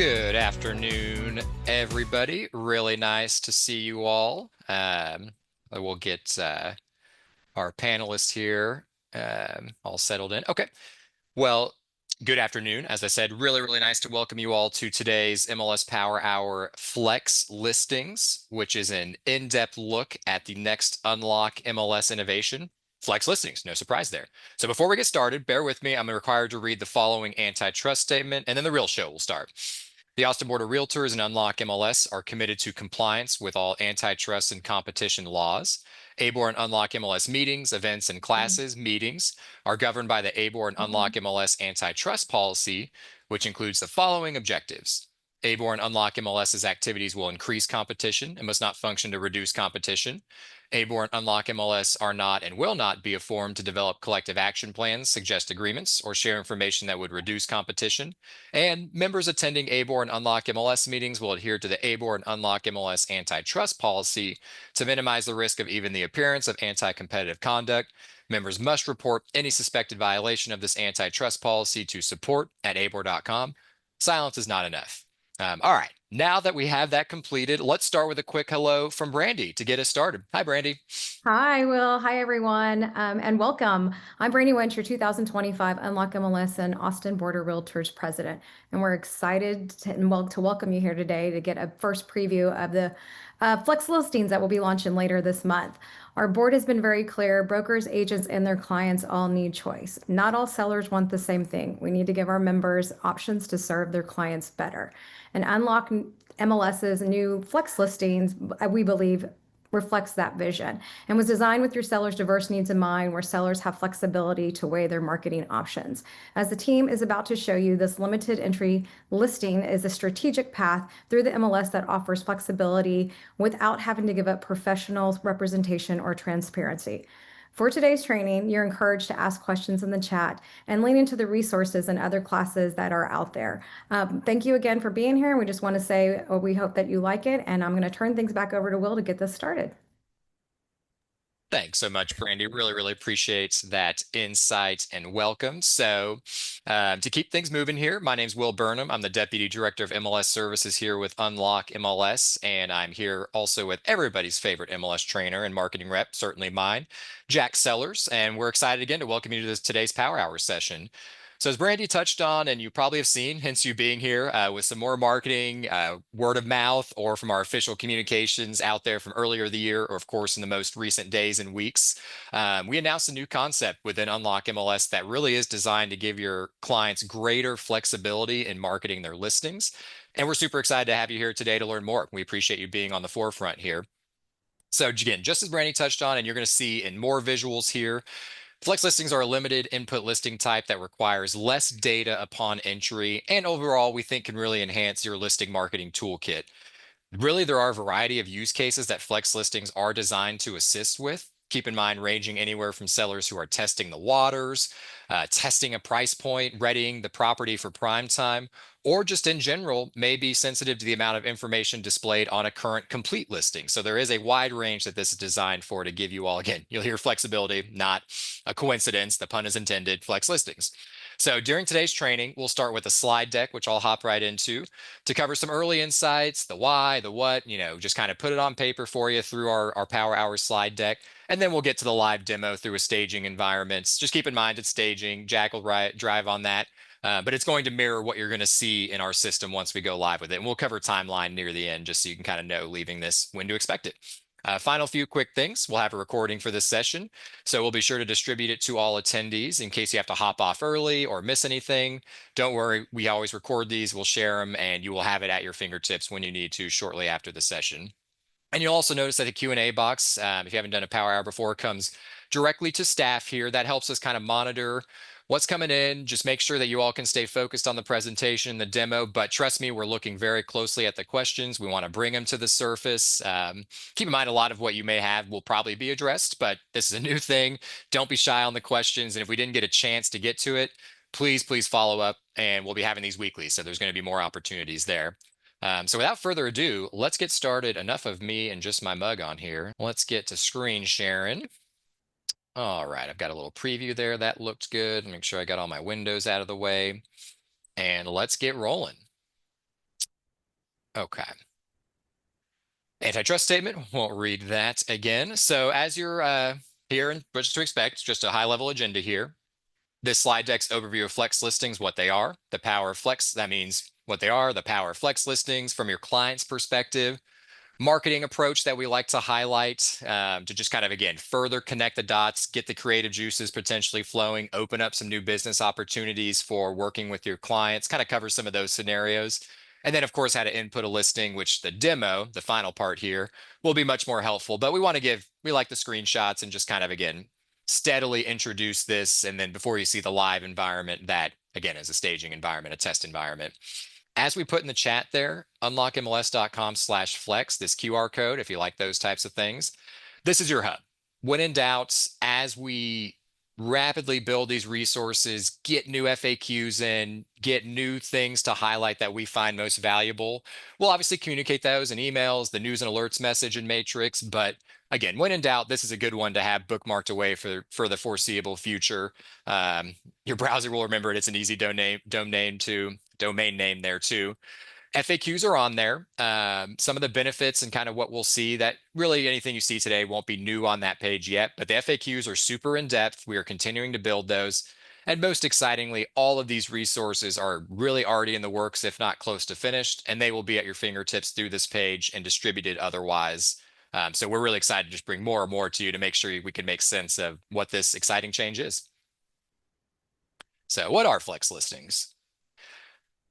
Good afternoon, everybody. Really nice to see you all. We'll get our panelists here all settled in. Okay. Well, good afternoon. As I said, really nice to welcome you all to today's MLS Power Hour Flex Listings, which is an in-depth look at the next Unlock MLS innovation. Flex listings, no surprise there. So before we get started, bear with me. I'm required to read the following antitrust statement, and then the real show will start. The Austin Board of Realtors and Unlock MLS are committed to compliance with all antitrust and competition laws. ABOR and Unlock MLS meetings, events, and classes meetings are governed by the ABOR and Unlock MLS antitrust policy, which includes the following objectives. ABOR and Unlock MLS's activities will increase competition and must not function to reduce competition. ABOR and Unlock MLS are not and will not be a forum to develop collective action plans, suggest agreements, or share information that would reduce competition. And members attending ABOR and Unlock MLS meetings will adhere to the ABOR and Unlock MLS antitrust policy to minimize the risk of even the appearance of anti-competitive conduct. Members must report any suspected violation of this antitrust policy to support@abor.com. Silence is not enough. All right, now that we have that completed, let's start with a quick hello from Brandy to get us started. Hi, Brandy. Hi, Will. Hi, everyone, and welcome. I'm Brandy Winch, your 2025 Unlock MLS and Austin Border Realtors President, and we're excited to welcome you here today to get a first preview of the flex listings that will be launching later this month. Our board has been very clear. Brokers, agents, and their clients all need choice. Not all sellers want the same thing. We need to give our members options to serve their clients better. And Unlock MLS's new flex listings, we believe, reflects that vision and was designed with your seller's diverse needs in mind, where sellers have flexibility to weigh their marketing options. As the team is about to show you, this limited entry listing is a strategic path through the MLS that offers flexibility without having to give up professional representation or transparency. For today's training, you're encouraged to ask questions in the chat and lean into the resources and other classes that are out there. Thank you again for being here. We just want to say we hope that you like it, and I'm going to turn things back over to Will to get this started. Thanks so much, Brandy. Really appreciate that insight and welcome. So, to keep things moving here, my name's Will Burnham. I'm the Deputy Director of MLS Services here with Unlock MLS, and I'm here also with everybody's favorite MLS trainer and marketing rep, certainly mine, Jack Sellers. And we're excited again to welcome you to today's Power Hour session. So as Brandy touched on, and you probably have seen, hence you being here with some more marketing, word of mouth, or from our official communications out there from earlier the year, or of course in the most recent days and weeks, we announced a new concept within Unlock MLS that really is designed to give your clients greater flexibility in marketing their listings. And we're super excited to have you here today to learn more. We appreciate you being on the forefront here. So again, just as Brandy touched on, and you're going to see in more visuals here, flex listings are a limited input listing type that requires less data upon entry, and overall, we think can really enhance your listing marketing toolkit. Really, there are a variety of use cases that flex listings are designed to assist with. Keep in mind, ranging anywhere from sellers who are testing the waters, testing a price point, readying the property for prime time, or just in general, may be sensitive to the amount of information displayed on a current complete listing. So there is a wide range that this is designed for to give you all, again, you'll hear flexibility, not a coincidence, the pun is intended, flex listings. So during today's training, we'll start with a slide deck, which I'll hop right into to cover some early insights, the why, the what, just kind of put it on paper for you through our Power Hour slide deck. And then we'll get to the live demo through a staging environments. Just keep in mind it's staging. Jack will drive on that. But it's going to mirror what you're going to see in our system once we go live with it. And we'll cover timeline near the end just so you can kind of know leaving this when to expect it. Final few quick things. We'll have a recording for this session, so we'll be sure to distribute it to all attendees in case you have to hop off early or miss anything. Don't worry, we always record these, we'll share them, and you will have it at your fingertips when you need to shortly after the session. And you'll also notice that the Q&A box, if you haven't done a Power Hour before, comes directly to staff here. That helps us kind of monitor what's coming in. Just make sure that you all can stay focused on the presentation, the demo. But trust me, we're looking very closely at the questions. We want to bring them to the surface. Keep in mind, a lot of what you may have will probably be addressed, but this is a new thing. Don't be shy on the questions. And if we didn't get a chance to get to it, please follow up, and we'll be having these weekly. So there's going to be more opportunities there. So without further ado, let's get started. Enough of me and just my mug on here. Let's get to screen sharing. All right, I've got a little preview there. That looked good. Make sure I got all my windows out of the way. And let's get rolling. Okay. Antitrust statement, won't read that again. So as you're here and what to expect, just a high level agenda here. This slide deck's overview of flex listings, what they are, the power of flex, that means what they are, the power of flex listings from your client's perspective, marketing approach that we like to highlight to just kind of, again, further connect the dots, get the creative juices potentially flowing, open up some new business opportunities for working with your clients, kind of cover some of those scenarios. And then, of course, how to input a listing, which the demo, the final part here, will be much more helpful. But we like the screenshots and just kind of, again, steadily introduce this. And then before you see the live environment, that, again, is a staging environment, a test environment. As we put in the chat there, unlockmls.com/flex, this QR code, if you like those types of things, this is your hub. When in doubt, as we rapidly build these resources, get new FAQs in, get new things to highlight that we find most valuable, we'll obviously communicate those in emails, the news and alerts message and matrix. But again, when in doubt, this is a good one to have bookmarked away for the foreseeable future. Your browser will remember it. It's an easy domain name there too. FAQs are on there. Some of the benefits and kind of what we'll see that really anything you see today won't be new on that page yet, but the FAQs are super in depth. We are continuing to build those. And most excitingly, all of these resources are really already in the works, if not close to finished, and they will be at your fingertips through this page and distributed otherwise. So we're really excited to just bring more and more to you to make sure we can make sense of what this exciting change is. So what are flex listings?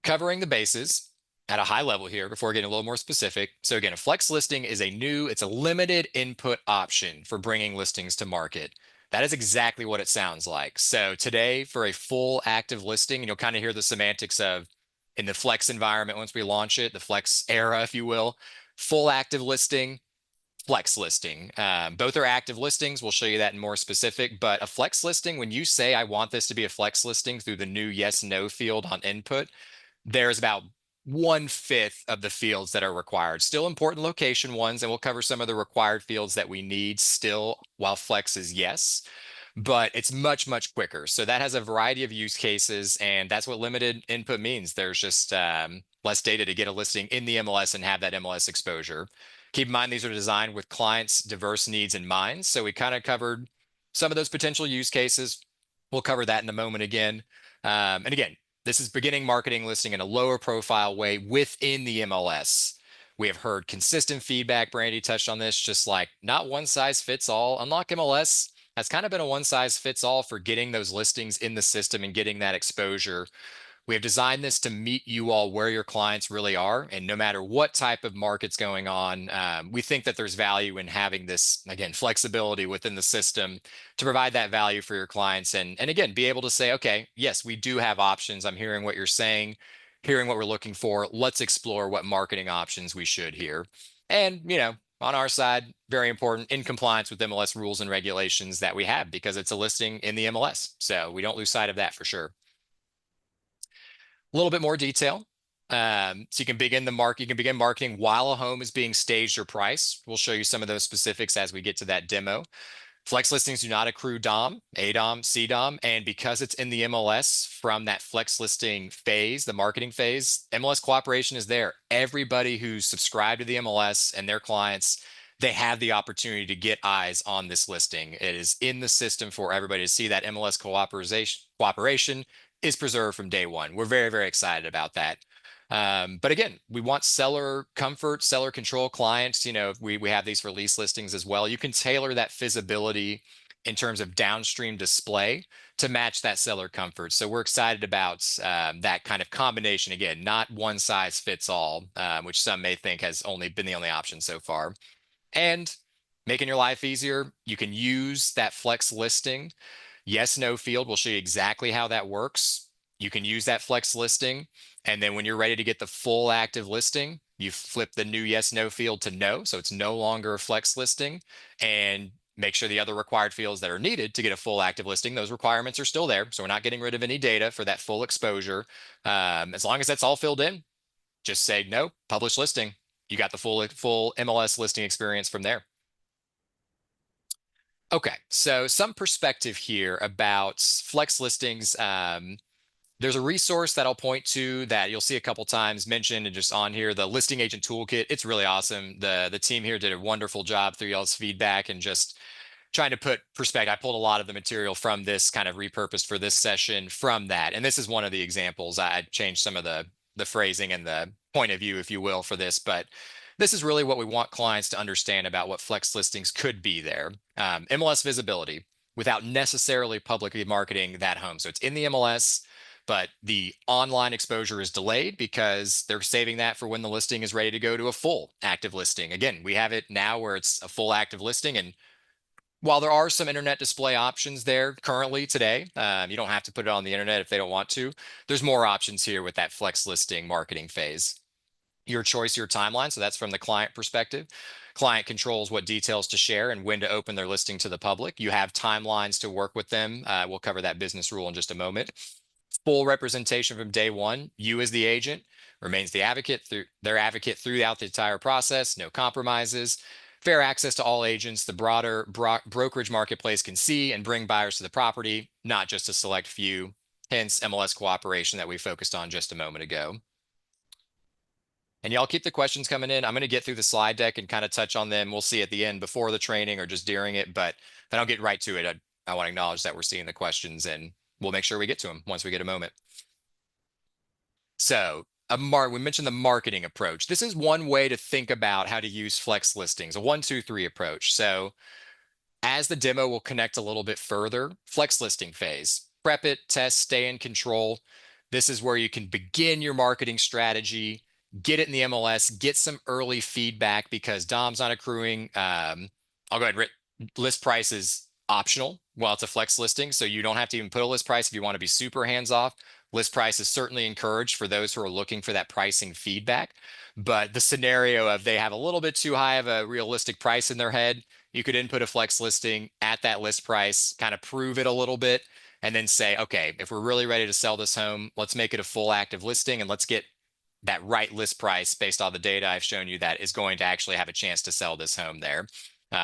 Covering the bases at a high level here before getting a little more specific. So again, a flex listing is it's a limited input option for bringing listings to market. That is exactly what it sounds like. So today for a full active listing, and you'll kind of hear the semantics of in the flex environment once we launch it, the flex era, if you will, full active listing, flex listing. Both are active listings. We'll show you that in more specific, but a flex listing, when you say, I want this to be a flex listing through the new yes, no field on input, there's about 1/5 of the fields that are required. Still important location ones, and we'll cover some of the required fields that we need still while flex is yes, but it's much, much quicker. So that has a variety of use cases, and that's what limited input means. There's just less data to get a listing in the MLS and have that MLS exposure. Keep in mind, these are designed with clients' diverse needs in mind. So we kind of covered some of those potential use cases. We'll cover that in a moment again. And again, this is beginning marketing listing in a lower profile way within the MLS. We have heard consistent feedback. Brandy touched on this, just like not one size fits all. Unlock MLS has kind of been a one size fits all for getting those listings in the system and getting that exposure. We have designed this to meet you all where your clients really are. And no matter what type of market's going on, we think that there's value in having this, again, flexibility within the system to provide that value for your clients. And again, be able to say, okay, yes, we do have options. I'm hearing what you're saying, hearing what we're looking for. Let's explore what marketing options we should here. And, on our side, very important, in compliance with MLS rules and regulations that we have because it's a listing in the MLS. So we don't lose sight of that for sure. A little bit more detail. So you can begin marketing while a home is being staged or priced. We'll show you some of those specifics as we get to that demo. Flex listings do not accrue DOM, ADOM, CDOM, and because it's in the MLS from that flex listing phase, the marketing phase, MLS cooperation is there. Everybody who's subscribed to the MLS and their clients, they have the opportunity to get eyes on this listing. It is in the system for everybody to see. That MLS cooperation is preserved from day one. We're very, very excited about that. But again, we want seller comfort, seller control clients. We have these release listings as well. You can tailor that visibility in terms of downstream display to match that seller comfort. So we're excited about that kind of combination. Again, not one size fits all, which some may think has only been the only option so far. And making your life easier, you can use that flex listing yes, no field. We'll show you exactly how that works. You can use that flex listing. And then when you're ready to get the full active listing, you flip the new yes, no field to no. So it's no longer a flex listing. And make sure the other required fields that are needed to get a full active listing, those requirements are still there. So we're not getting rid of any data for that full exposure. As long as that's all filled in, just say no, publish listing. You got the full MLS listing experience from there. Okay, so some perspective here about flex listings. There's a resource that I'll point to that you'll see a couple times mentioned and just on here, the listing agent toolkit. It's really awesome. The team here did a wonderful job through y'all's feedback and just trying to put perspective. I pulled a lot of the material from this, kind of repurposed for this session from that. And this is one of the examples. I changed some of the phrasing and the point of view, if you will, for this, but this is really what we want clients to understand about what flex listings could be there. MLS visibility without necessarily publicly marketing that home. So it's in the MLS, but the online exposure is delayed because they're saving that for when the listing is ready to go to a full active listing. Again, we have it now where it's a full active listing, and while there are some internet display options there currently today, you don't have to put it on the internet if they don't want to. There's more options here with that flex listing marketing phase. Your choice, your timeline. So that's from the client perspective. Client controls what details to share and when to open their listing to the public. You have timelines to work with them. We'll cover that business rule in just a moment. Full representation from day one. You as the agent remains the advocate through their advocate throughout the entire process. No compromises. Fair access to all agents the broader brokerage marketplace can see and bring buyers to the property, not just a select few. Hence MLS cooperation that we focused on just a moment ago. And y'all keep the questions coming in. I'm going to get through the slide deck and kind of touch on them. We'll see at the end before the training or just during it, but if I don't get right to it, I want to acknowledge that we're seeing the questions and we'll make sure we get to them once we get a moment. So we mentioned the marketing approach. This is one way to think about how to use flex listings, a 1-2-3 approach. So as the demo will connect a little bit further, flex listing phase, prep it, test, stay in control. This is where you can begin your marketing strategy, get it in the MLS, get some early feedback because Dom's not accruing. I'll go ahead. List price is optional while it's a flex listing. So you don't have to even put a list price if you want to be super hands off. List price is certainly encouraged for those who are looking for that pricing feedback. But the scenario of they have a little bit too high of a realistic price in their head, you could input a flex listing at that list price, kind of prove it a little bit, and then say, okay, if we're really ready to sell this home, let's make it a full active listing and let's get that right list price based on the data I've shown you that is going to actually have a chance to sell this home there.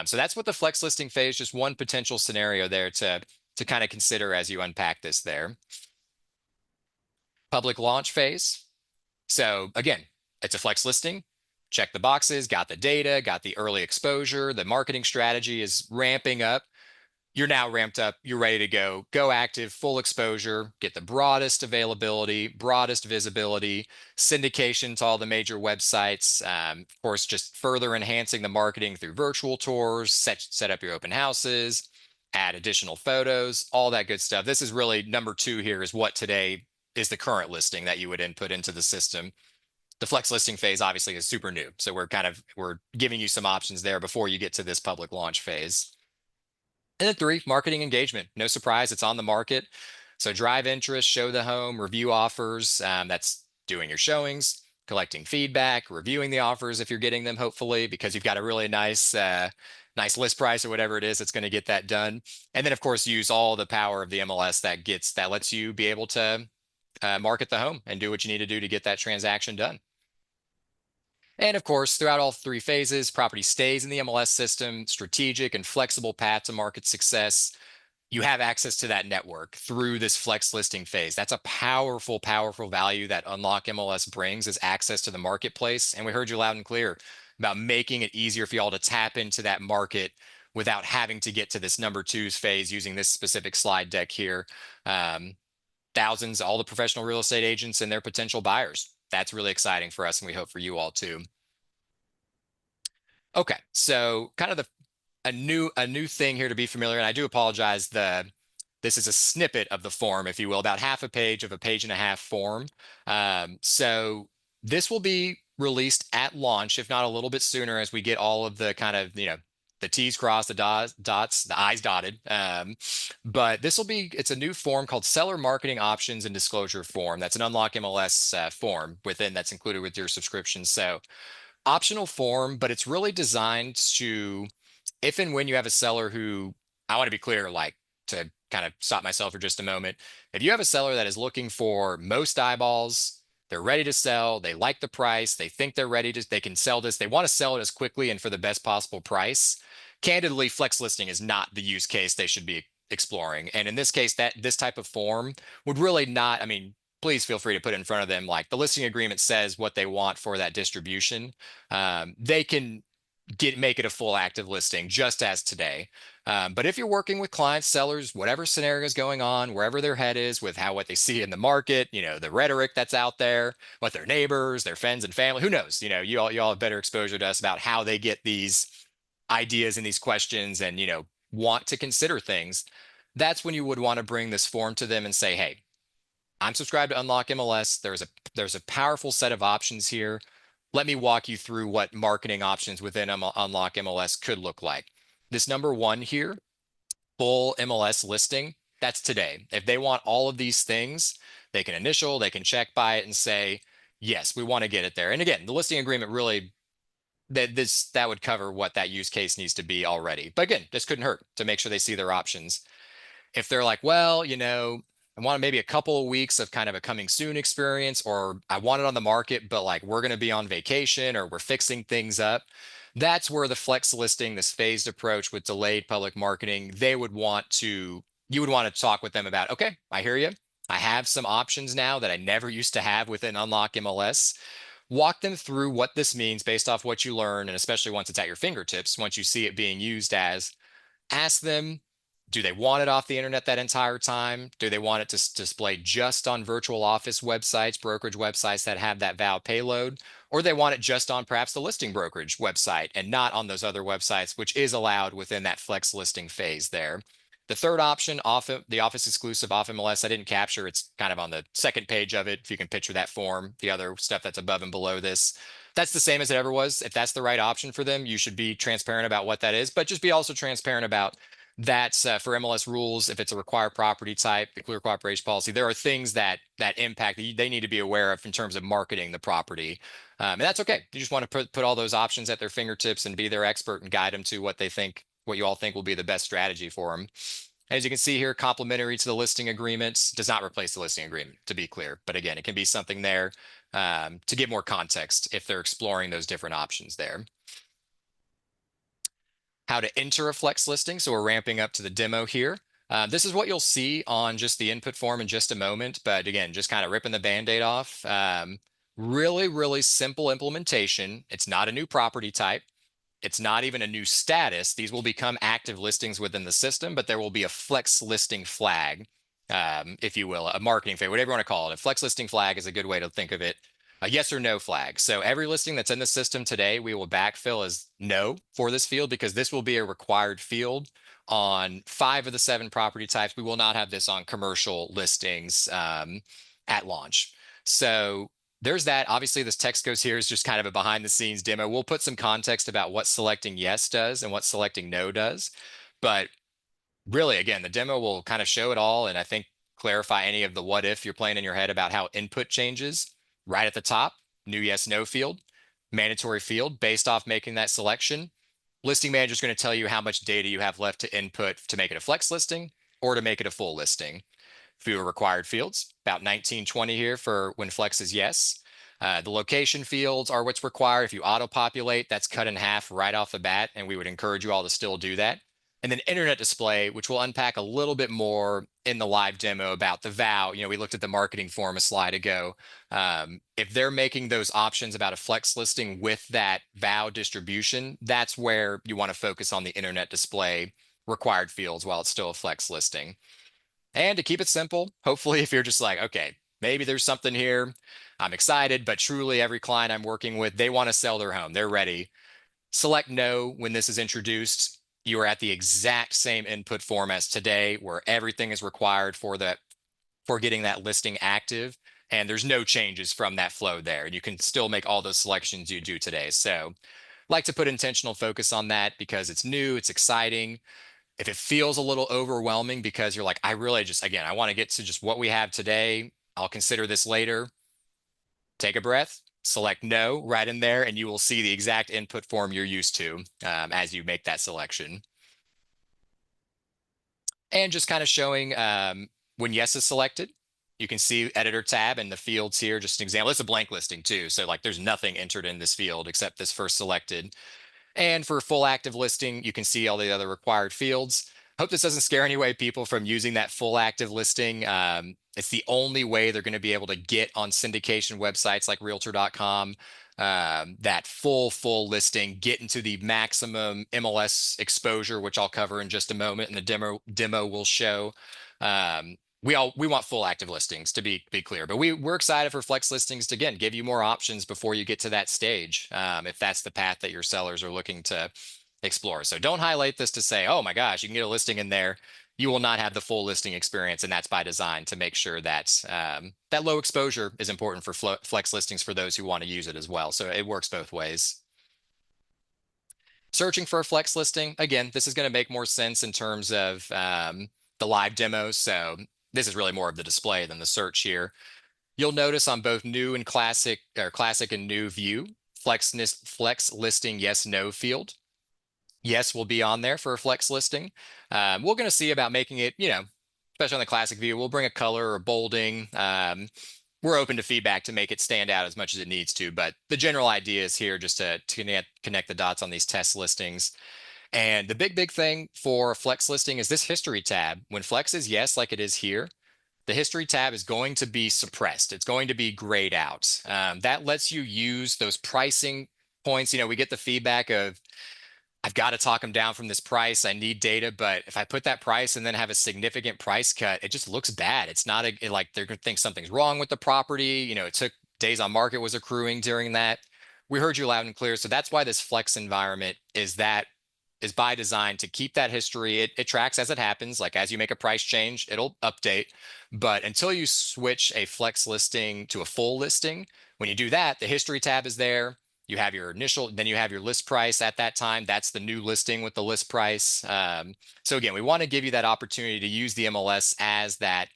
So that's what the flex listing phase, just one potential scenario there to kind of consider as you unpack this there. Public launch phase. So again, it's a flex listing. Check the boxes, got the data, got the early exposure. The marketing strategy is ramping up. You're now ramped up. You're ready to go active, full exposure, get the broadest availability, broadest visibility, syndication to all the major websites. Of course, just further enhancing the marketing through virtual tours, set up your open houses, add additional photos, all that good stuff. This is really number 2 here is what today is the current listing that you would input into the system. The flex listing phase obviously is super new. So we're giving you some options there before you get to this public launch phase. And then 3, marketing engagement. No surprise, it's on the market. So drive interest, show the home, review offers. That's doing your showings, collecting feedback, reviewing the offers if you're getting them, hopefully, because you've got a really nice list price or whatever it is that's going to get that done. And then, of course, use all the power of the MLS that lets you be able to market the home and do what you need to do to get that transaction done. And of course, throughout all 3 phases, property stays in the MLS system, strategic and flexible path to market success. You have access to that network through this flex listing phase. That's a powerful, powerful value that Unlock MLS brings is access to the marketplace. And we heard you loud and clear about making it easier for y'all to tap into that market without having to get to this number 2 phase using this specific slide deck here. Thousands, all the professional real estate agents and their potential buyers. That's really exciting for us, and we hope for you all too. Okay, so kind of a new thing here to be familiar, and I do apologize. This is a snippet of the form, if you will, about half a page of a page and a half form. So this will be released at launch, if not a little bit sooner, as we get all of the kind of the T's crossed, the dots, the I's dotted. But it's a new form called Seller Marketing Options and Disclosure Form. That's an Unlock MLS form that's included with your subscription. So optional form, but it's really designed to, if and when you have a seller who, I want to be clear, like to kind of stop myself for just a moment. If you have a seller that is looking for most eyeballs, they're ready to sell, they like the price, they think they can sell this, they want to sell it as quickly and for the best possible price. Candidly, flex listing is not the use case they should be exploring. And in this case, this type of form would really not, I mean, please feel free to put it in front of them. Like the listing agreement says what they want for that distribution. They can make it a full active listing just as today. But if you're working with clients, sellers, whatever scenario is going on, wherever their head is with what they see in the market, the rhetoric that's out there, what their neighbors, their friends and family, who knows, you all have better exposure to us about how they get these ideas and these questions and, want to consider things. That's when you would want to bring this form to them and say, hey, I'm subscribed to Unlock MLS. There's a powerful set of options here. Let me walk you through what marketing options within Unlock MLS could look like. This number one here, full MLS listing, that's today. If they want all of these things, they can initial, they can check by it and say, yes, we want to get it there. And again, the listing agreement really that would cover what that use case needs to be already. But again, this couldn't hurt to make sure they see their options. If they're like, well, I want maybe a couple of weeks of kind of a coming soon experience, or I want it on the market, but like we're going to be on vacation or we're fixing things up. That's where the flex listing, this phased approach with delayed public marketing, you would want to talk with them about, okay, I hear you. I have some options now that I never used to have within Unlock MLS. Walk them through what this means based off what you learn, and especially once it's at your fingertips, once you see it being used as, ask them, do they want it off the internet that entire time? Do they want it to display just on virtual office websites, brokerage websites that have that VAL payload? Or they want it just on perhaps the listing brokerage website and not on those other websites, which is allowed within that flex listing phase there. The third option, the office exclusive off MLS, I didn't capture. It's kind of on the second page of it. If you can picture that form, the other stuff that's above and below this, that's the same as it ever was. If that's the right option for them, you should be transparent about what that is, but just be also transparent about that's for MLS rules. If it's a required property type, the clear cooperation policy, there are things that impact that they need to be aware of in terms of marketing the property, and that's okay. You just want to put all those options at their fingertips and be their expert and guide them to what you all think will be the best strategy for them. As you can see here, complementary to the listing agreements does not replace the listing agreement, to be clear. But again, it can be something there to give more context if they're exploring those different options there. How to enter a flex listing. So we're ramping up to the demo here. This is what you'll see on just the input form in just a moment. But again, just kind of ripping the Band-Aid off. Really, really simple implementation. It's not a new property type. It's not even a new status. These will become active listings within the system, but there will be a flex listing flag, if you will, a marketing flag, whatever you want to call it. A flex listing flag is a good way to think of it. A yes or no flag. So every listing that's in the system today, we will backfill as no for this field because this will be a required field on 5 of the 7 property types. We will not have this on commercial listings at launch. So there's that. Obviously, this text goes here is just kind of a behind the scenes demo. We'll put some context about what selecting yes does and what selecting no does. But really, again, the demo will kind of show it all. And I think clarify any of the what if you're playing in your head about how input changes. Right at the top, new yes, no field, mandatory field based off making that selection. Listing manager is going to tell you how much data you have left to input to make it a flex listing or to make it a full listing. Fewer required fields, about 1920 here for when flex is yes. The location fields are what's required. If you auto-populate, that's cut in half right off the bat, and we would encourage you all to still do that. And then internet display, which we'll unpack a little bit more in the live demo about the VOW. We looked at the marketing form a slide ago. If they're making those options about a flex listing with that VOW distribution, that's where you want to focus on the internet display required fields while it's still a flex listing. And to keep it simple, hopefully, if you're just like, okay, maybe there's something here, I'm excited, but truly every client I'm working with, they want to sell their home. They're ready. Select no when this is introduced. You are at the exact same input form as today, where everything is required for getting that listing active. And there's no changes from that flow there. And you can still make all those selections you do today. So like to put intentional focus on that because it's new, it's exciting. If it feels a little overwhelming because you're like, I really just, again, I want to get to just what we have today. I'll consider this later. Take a breath, select no right in there, and you will see the exact input form you're used to as you make that selection. And just kind of showing when yes is selected, you can see editor tab and the fields here, just an example. It's a blank listing too. So like there's nothing entered in this field except this first selected. And for full active listing, you can see all the other required fields. Hope this doesn't scare any away people from using that full active listing. It's the only way they're going to be able to get on syndication websites like Realtor.com. That full listing, get into the maximum MLS exposure, which I'll cover in just a moment, and the demo will show. We want full active listings to be clear, but we're excited for flex listings to again give you more options before you get to that stage, if that's the path that your sellers are looking to explore. So don't highlight this to say, oh my gosh, you can get a listing in there. You will not have the full listing experience, and that's by design to make sure that that low exposure is important for flex listings for those who want to use it as well. So it works both ways. Searching for a flex listing, again, this is going to make more sense in terms of the live demos. So this is really more of the display than the search here. You'll notice on both new and classic, or classic and new view, flex listing yes no field. Yes will be on there for a flex listing. We're going to see about making it, especially on the classic view, we'll bring a color or bolding. We're open to feedback to make it stand out as much as it needs to, but the general idea is here just to connect the dots on these test listings. And the big thing for flex listing is this history tab. When flex is yes, like it is here, the history tab is going to be suppressed. It's going to be grayed out. That lets you use those pricing points. We get the feedback of, I've got to talk them down from this price. I need data, but if I put that price and then have a significant price cut, it just looks bad. It's not like they're going to think something's wrong with the property. It took days on market was accruing during that. We heard you loud and clear. So that's why this flex environment is by design to keep that history. It tracks as it happens. Like as you make a price change, it'll update. But until you switch a flex listing to a full listing, when you do that, the history tab is there. You have your initial, then you have your list price at that time. That's the new listing with the list price. So again, we want to give you that opportunity to use the MLS as that,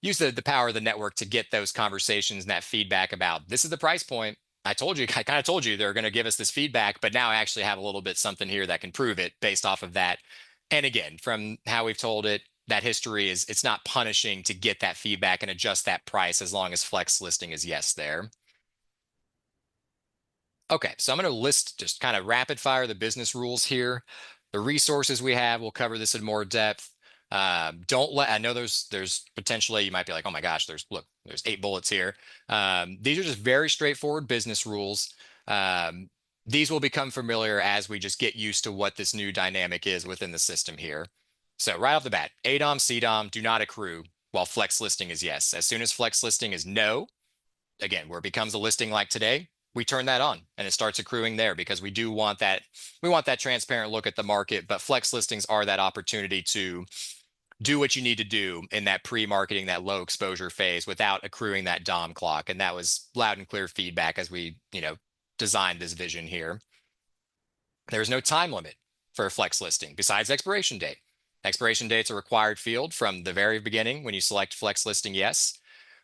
use the power of the network to get those conversations and that feedback about this is the price point. I kind of told you they're going to give us this feedback, but now I actually have a little bit something here that can prove it based off of that. And again, from how we've told it, that history it's not punishing to get that feedback and adjust that price as long as flex listing is yes there. Okay, so I'm going to list just kind of rapid fire the business rules here. The resources we have, we'll cover this in more depth. I know there's potentially, you might be like, oh my gosh, there's 8 bullets here. These are just very straightforward business rules. These will become familiar as we just get used to what this new dynamic is within the system here. So right off the bat, ADOM, CDOM do not accrue while flex listing is yes. As soon as flex listing is no, again, where it becomes a listing like today, we turn that on and it starts accruing there because we want that transparent look at the market, but flex listings are that opportunity to do what you need to do in that pre-marketing, that low exposure phase without accruing that DOM clock. And that was loud and clear feedback as we, designed this vision here. There's no time limit for a flex listing besides expiration date. Expiration date's a required field from the very beginning when you select flex listing yes.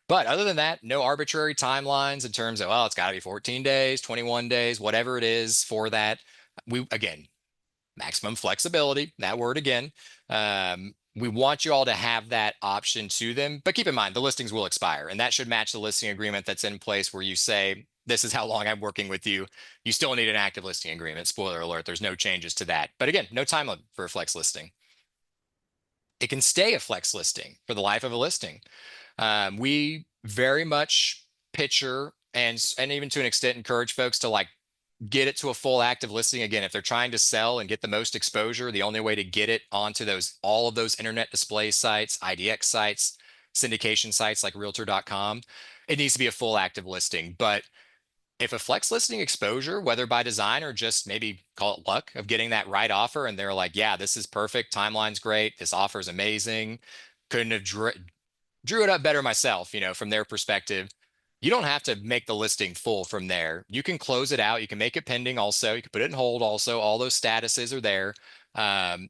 But other than that, no arbitrary timelines in terms of, well, it's got to be 14 days, 21 days, whatever it is for that. Again, maximum flexibility, that word again. We want you all to have that option to them, but keep in mind the listings will expire and that should match the listing agreement that's in place where you say, this is how long I'm working with you. You still need an active listing agreement. Spoiler alert, there's no changes to that. But again, no time limit for a flex listing. It can stay a flex listing for the life of a listing. We very much picture and even to an extent encourage folks to get it to a full active listing. Again, if they're trying to sell and get the most exposure, the only way to get it onto all of those internet display sites, IDX sites, syndication sites like Realtor.com, it needs to be a full active listing. But if a flex listing exposure, whether by design or just maybe call it luck of getting that right offer, and they're like, yeah, this is perfect, timeline's great, this offer is amazing, couldn't have drew it up better myself, from their perspective. You don't have to make the listing full from there. You can close it out. You can make it pending also. You can put it in hold also. All those statuses are there.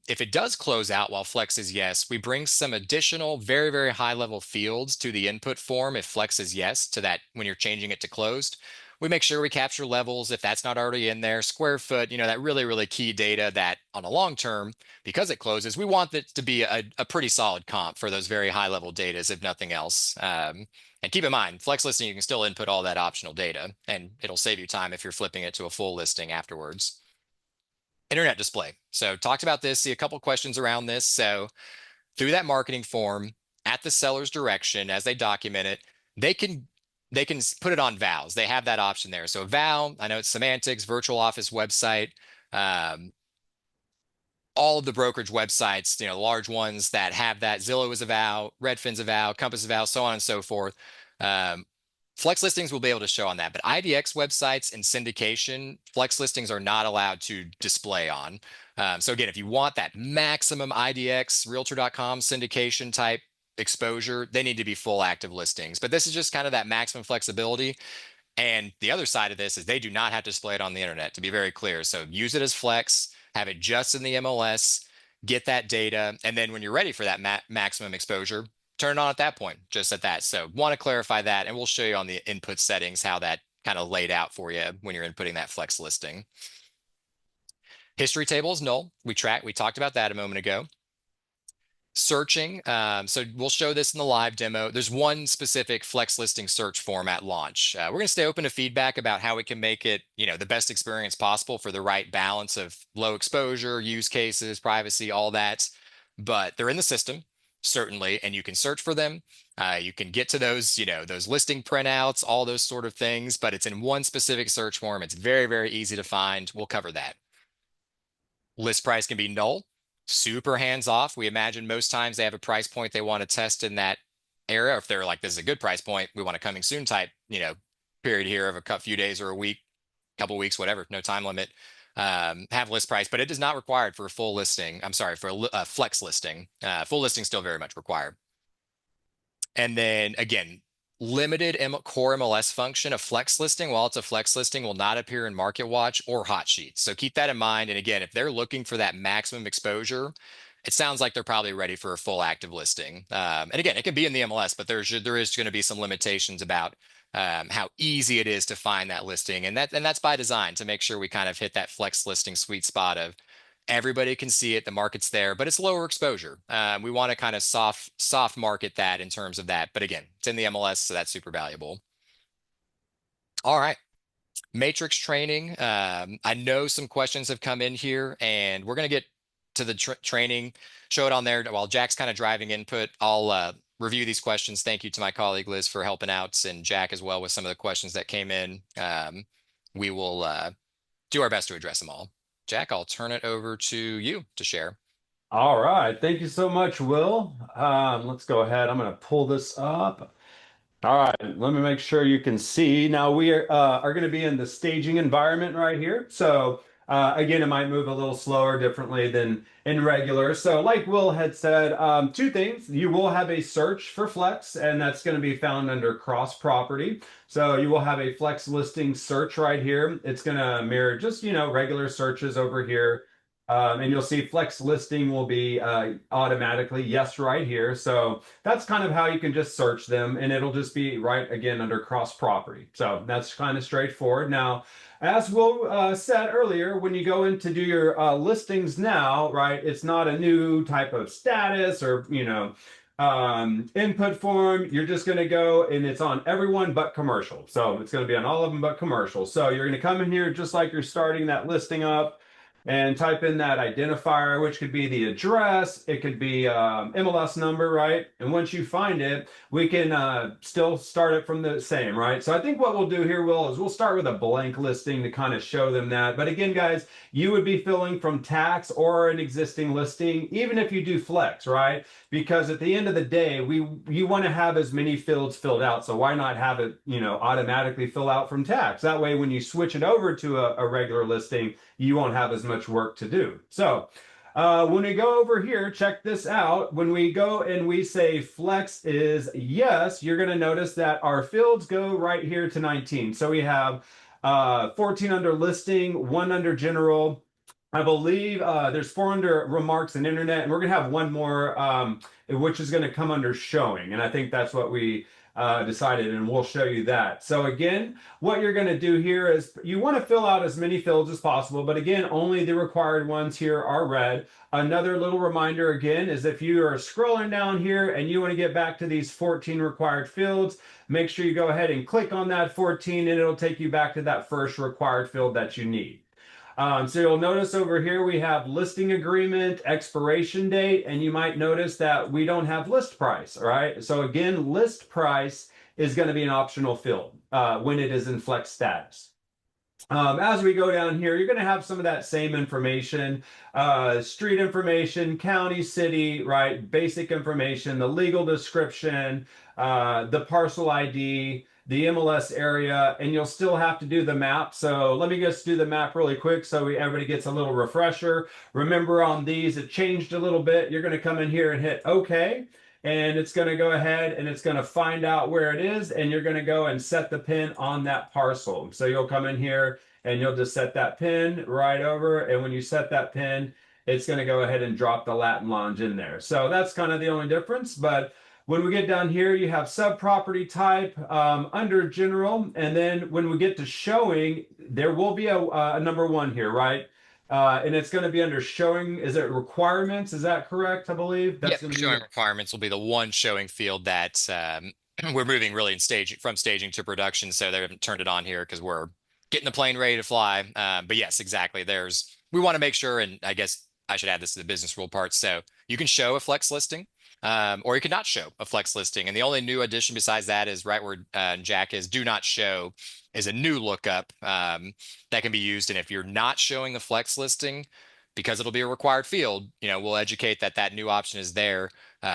If it does close out while flex is yes, we bring some additional very, very high level fields to the input form if flex is yes to that when you're changing it to closed. We make sure we capture levels if that's not already in there, square foot, that really, really key data that on a long term, because it closes, we want it to be a pretty solid comp for those very high level datas, if nothing else. And keep in mind, flex listing, you can still input all that optional data and it'll save you time if you're flipping it to a full listing afterwards. Internet display. So talked about this, see a couple questions around this. So through that marketing form at the seller's direction as they document it, they can they can put it on vows. They have that option there. So a vow, I know it's semantics, virtual office website, um, all of the brokerage websites, large ones that have that. Zillow is a vow, Redfin's a vow, Compass is a vow, so on and so forth. Um, Flex listings will be able to show on that, but IDX websites and syndication, flex listings are not allowed to display on. So again, if you want that maximum IDX, Realtor.com syndication type exposure, they need to be full active listings. But this is just kind of that maximum flexibility. And the other side of this is they do not have to display it on the internet, to be very clear. So use it as flex, have it just in the MLS, get that data, and then when you're ready for that maximum exposure, turn it on at that point, just at that. So want to clarify that, and we'll show you on the input settings how that kind of laid out for you when you're inputting that flex listing. History table is null. We talked about that a moment ago. Searching. So we'll show this in the live demo. There's one specific flex listing search form at launch. We're going to stay open to feedback about how we can make it, the best experience possible for the right balance of low exposure, use cases, privacy, all that. But they're in the system, certainly, and you can search for them. You can get to those, those listing printouts, all those sort of things, but it's in one specific search form. It's very, very easy to find. We'll cover that. List price can be null, super hands off. We imagine most times they have a price point they want to test in that area. If they're like, this is a good price point, we want a coming soon type, period here of a few days or a week, couple weeks, whatever, no time limit. Have list price, but it is not required for a full listing. I'm sorry, for a flex listing. Full listing still very much required. And then again, limited core MLS function, a flex listing, while it's a flex listing, will not appear in Market Watch or Hot Sheets. So keep that in mind. And again, if they're looking for that maximum exposure, it sounds like they're probably ready for a full active listing. And again, it can be in the MLS, but there is going to be some limitations about how easy it is to find that listing. And that's by design to make sure we kind of hit that flex listing sweet spot of everybody can see it, the market's there, but it's lower exposure. We want to kind of soft market that in terms of that. But again, it's in the MLS, so that's super valuable. All right. Matrix training. I know some questions have come in here, and we're going to get to the training, show it on there. While Jack's kind of driving input, I'll review these questions. Thank you to my colleague Liz for helping out, and Jack as well with some of the questions that came in. We will do our best to address them all. Jack, I'll turn it over to you to share. All right. Thank you so much, Will. Let's go ahead. I'm going to pull this up. All right. Let me make sure you can see. Now we are going to be in the staging environment right here. So again, it might move a little slower differently than in regular. So like Will had said, two things. You will have a search for Flex, and that's going to be found under cross property. So you will have a Flex listing search right here. It's going to mirror just, regular searches over here. And you'll see flex listing will be automatically yes right here. So that's kind of how you can just search them, and it'll just be right again under cross property. So that's kind of straightforward. Now, as Will said earlier, when you go in to do your listings now, right, it's not a new type of status or, input form. You're just going to go and it's on everyone but commercial. So it's going to be on all of them but commercial. So you're going to come in here just like you're starting that listing up and type in that identifier, which could be the address, it could be MLS number, right? And once you find it, we can still start it from the same, right? So I think what we'll do here, Will, is we'll start with a blank listing to kind of show them that. But again, guys, you would be filling from tax or an existing listing, even if you do flex, right? Because at the end of the day, you want to have as many fields filled out. So why not have it, automatically fill out from tax? That way, when you switch it over to a regular listing, you won't have as much work to do. So when we go over here, check this out. When we go and we say flex is yes, you're going to notice that our fields go right here to 19. So we have 14 under listing, 1 under general. I believe there's 4 under remarks and internet, and we're going to have one more, which is going to come under showing. And I think that's what we decided, and we'll show you that. So again, what you're going to do here is you want to fill out as many fields as possible, but again, only the required ones here are red. Another little reminder again is if you are scrolling down here and you want to get back to these 14 required fields, make sure you go ahead and click on that 14 and it'll take you back to that first required field that you need. So you'll notice over here we have listing agreement, expiration date, and you might notice that we don't have list price, all right? So again, list price is going to be an optional field when it is in flex status. As we go down here, you're going to have some of that same information, street information, county, city, right? Basic information, the legal description, the parcel ID, the MLS area, and you'll still have to do the map. So let me just do the map really quick so everybody gets a little refresher. Remember on these, it changed a little bit. You're going to come in here and hit OK. And it's going to go ahead and it's going to find out where it is, and you're going to go and set the pin on that parcel. So you'll come in here and you'll just set that pin right over. And when you set that pin, it's going to go ahead and drop the Latin Lounge in there. So that's kind of the only difference. But when we get down here, you have sub property type under general. And then when we get to showing, there will be a number one here, right? And it's going to be under showing. Is it requirements? Is that correct? I believe that's Yep, going to be. showing requirements will be the one showing field that we're moving really in from staging to production. So they haven't turned it on here because we're getting the plane ready to fly. But yes, exactly. We want to make sure, and I guess I should add this to the business rule part. So you can show a flex listing, or you cannot show a flex listing. And the only new addition besides that is right where Jack is, do not show is a new lookup that can be used. And if you're not showing the flex listing, because it'll be a required field, we'll educate that that new option is there.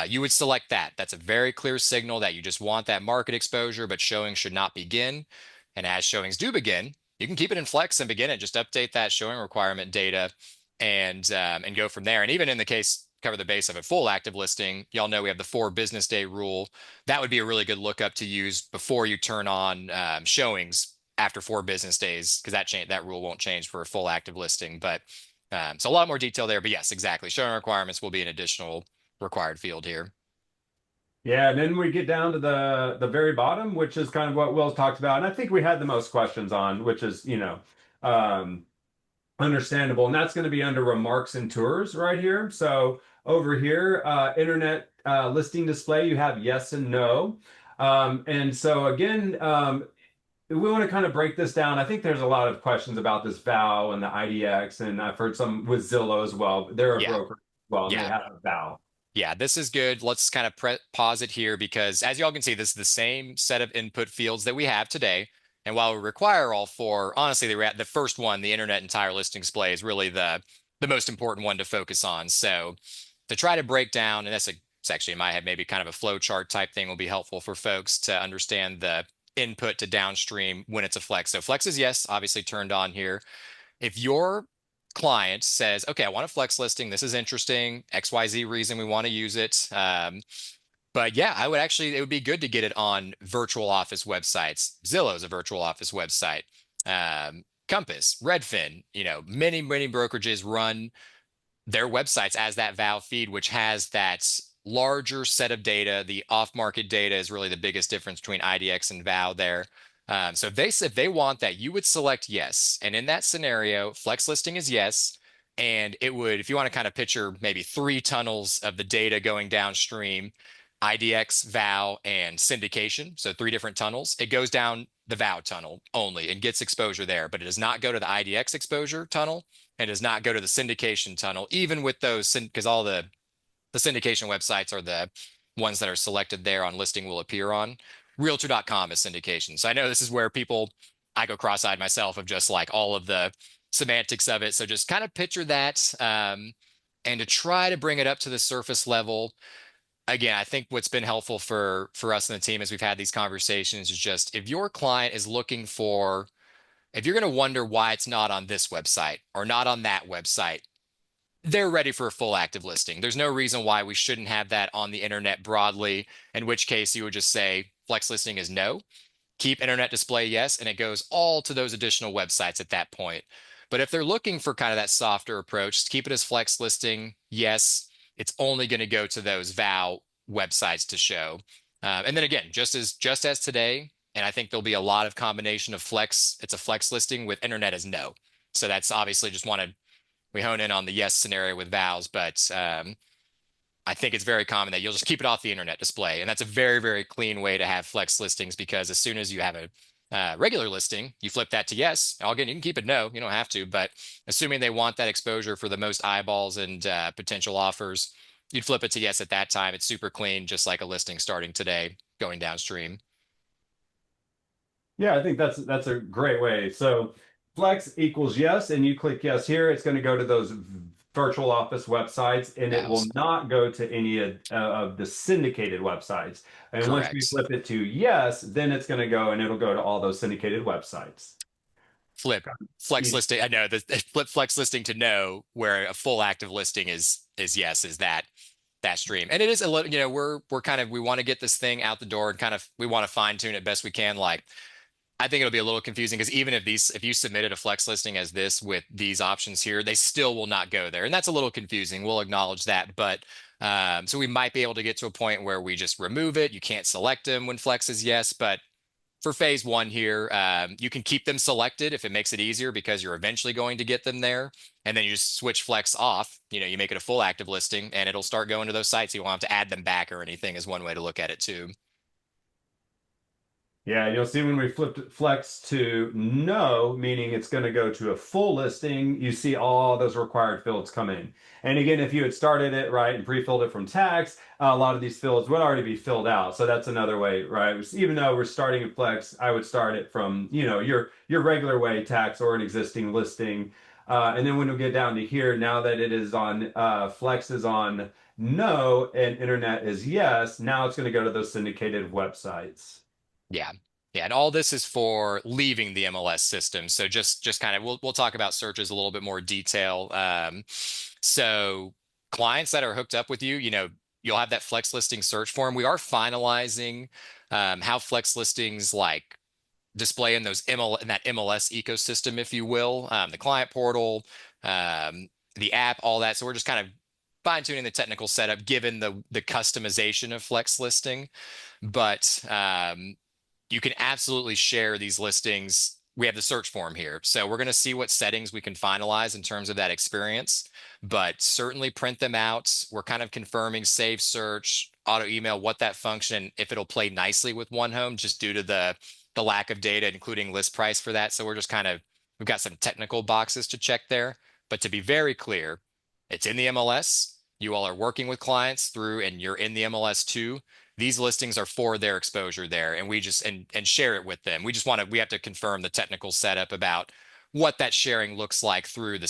You would select that. That's a very clear signal that you just want that market exposure, but showing should not begin. And as showings do begin, you can keep it in flex and begin it. Just update that showing requirement data and go from there. And even in the case, cover the base of a full active listing, y'all know we have the 4 business day rule. That would be a really good lookup to use before you turn on showings after 4 business days, because that rule won't change for a full active listing. But so a lot more detail there, but yes, exactly. Showing requirements will be an additional required field here. Yeah, and then we get down to the very bottom, which is kind of what Will's talked about, and I think we had the most questions on, which is um, understandable, and that's going to be under remarks and tours right here. So over here, internet listing display, you have yes and no, and so again, we want to kind of break this down. I think there's a lot of questions about this VOW and the IDX, and I've heard some with Zillow as well. They're a Yeah, broker as well, and they yeah, have a VOW. yeah. This is good. Let's kind of pause it here because, as y'all can see, this is the same set of input fields that we have today. And while we require all 4, honestly, the first one, the internet entire listing display, is really the most important one to focus on. So to try to break down, and it's actually in my head, maybe kind of a flow chart type thing will be helpful for folks to understand the input to downstream when it's a flex. So flex is yes, obviously turned on here. If your client says, okay, I want a flex listing, this is interesting, XYZ reason we want to use it. But yeah, it would be good to get it on virtual office websites. Zillow is a virtual office website. Compass, Redfin, many, many brokerages run their websites as that VOW feed, which has that larger set of data. The off-market data is really the biggest difference between IDX and VOW there. So if they want that, you would select yes. And in that scenario, flex listing is yes. And it would, if you want to kind of picture maybe 3 tunnels of the data going downstream, IDX, VOW, and syndication. So 3 different tunnels. It goes down the VOW tunnel only and gets exposure there, but it does not go to the IDX exposure tunnel and does not go to the syndication tunnel, even with those, because all the syndication websites are the ones that are selected there on listing will appear on. Realtor.com is syndication. So I know this is where I go cross-eyed myself of just like all of the semantics of it. So just kind of picture that and to try to bring it up to the surface level. Again, I think what's been helpful for us and the team as we've had these conversations is just if your client is looking for, if you're going to wonder why it's not on this website or not on that website, they're ready for a full active listing. There's no reason why we shouldn't have that on the internet broadly, in which case you would just say flex listing is no, keep internet display yes, and it goes all to those additional websites at that point. But if they're looking for kind of that softer approach, keep it as flex listing yes, it's only going to go to those VOW websites to show. And then again, just as today, and I think there'll be a lot of combination of flex. It's a flex listing with internet as no. So that's obviously we hone in on the yes scenario with VOWs, but I think it's very common that you'll just keep it off the internet display. And that's a very, very clean way to have flex listings, because as soon as you have Regular listing, you flip that to yes. Again, you can keep it no, you don't have to, but assuming they want that exposure for the most eyeballs and potential offers, you'd flip it to yes at that time. It's super clean, just like a listing starting today, going downstream. Yeah, I think that's a great way. So flex equals yes, and you click yes here, it's going to go to those virtual office websites, and it will House. not go to any of the syndicated websites. And once we Correct. flip it to yes, then it's going to go and it'll go to all those syndicated websites. Flip flex Easy. listing. I know the flip flex listing to no, where a full active listing is yes, is that stream. And it is a little, we're kind of we want to get this thing out the door and kind of we want to fine tune it best we can. Like I think it'll be a little confusing because even if you submitted a flex listing as this with these options here, they still will not go there. And that's a little confusing. We'll acknowledge that. But so we might be able to get to a point where we just remove it. You can't select them when flex is yes, but for phase one here, you can keep them selected if it makes it easier because you're eventually going to get them there. And then you just switch flex off. You make it a full active listing and it'll start going to those sites. You won't have to add them back or anything is one way to look at it too. Yeah, you'll see when we flipped flex to no, meaning it's going to go to a full listing, you see all those required fields come in. And again, if you had started it right and pre-filled it from tax, a lot of these fields would already be filled out. So that's another way, right? Even though we're starting at flex, I would start it from, your regular way tax or an existing listing. And then when we get down to here, now that it is on flex is on no and internet is yes, now it's going to go to those syndicated websites. Yeah. Yeah, and all this is for leaving the MLS system. So just kind of we'll talk about searches a little bit more detail. So clients that are hooked up with you, you'll have that flex listing search form. We are finalizing how flex listings like display in in that MLS ecosystem, if you will, the client portal, the app, all that. So we're just kind of fine tuning the technical setup given the customization of flex listing. But you can absolutely share these listings. We have the search form here. So we're going to see what settings we can finalize in terms of that experience, but certainly print them out. We're kind of confirming save search, auto email, what that function, if it'll play nicely with one home, just due to the lack of data, including list price for that. So we're just we've got some technical boxes to check there. But to be very clear, it's in the MLS. You all are working with clients through, and you're in the MLS too. These listings are for their exposure there, and we just and share it with them. We have to confirm the technical setup about what that sharing looks like through the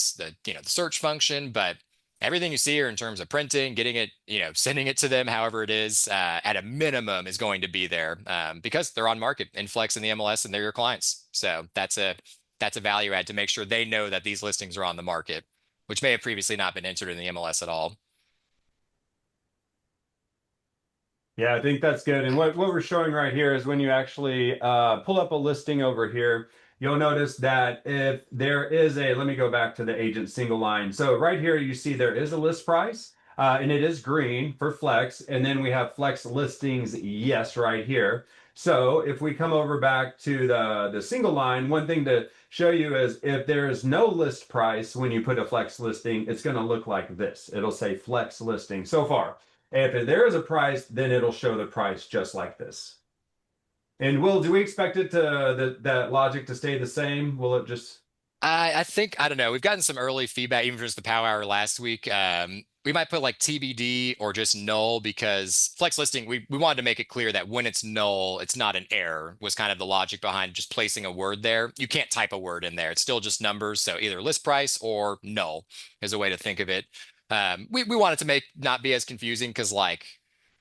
search function. But everything you see here in terms of printing, getting it, sending it to them, however it is, at a minimum is going to be there because they're on market in Flex and the MLS, and they're your clients. So that's a value add to make sure they know that these listings are on the market, which may have previously not been entered in the MLS at all. Yeah, I think that's good. And what we're showing right here is when you actually pull up a listing over here, you'll notice that if there is let me go back to the agent single line. So right here, you see there is a list price and it is green for Flex. And then we have Flex listings, yes, right here. So if we come over back to the single line, one thing to show you is if there is no list price when you put a Flex listing, it's going to look like this. It'll say Flex listing so far. If there is a price, then it'll show the price just like this. And do we expect it that logic to stay the same? Will it just? I think I don't know. We've gotten some early feedback, even just the Power Hour last week. We might put like TBD or just null because flex listing. We wanted to make it clear that when it's null, it's not an error. Was kind of the logic behind just placing a word there. You can't type a word in there. It's still just numbers. So either list price or null is a way to think of it. We wanted to make not be as confusing because like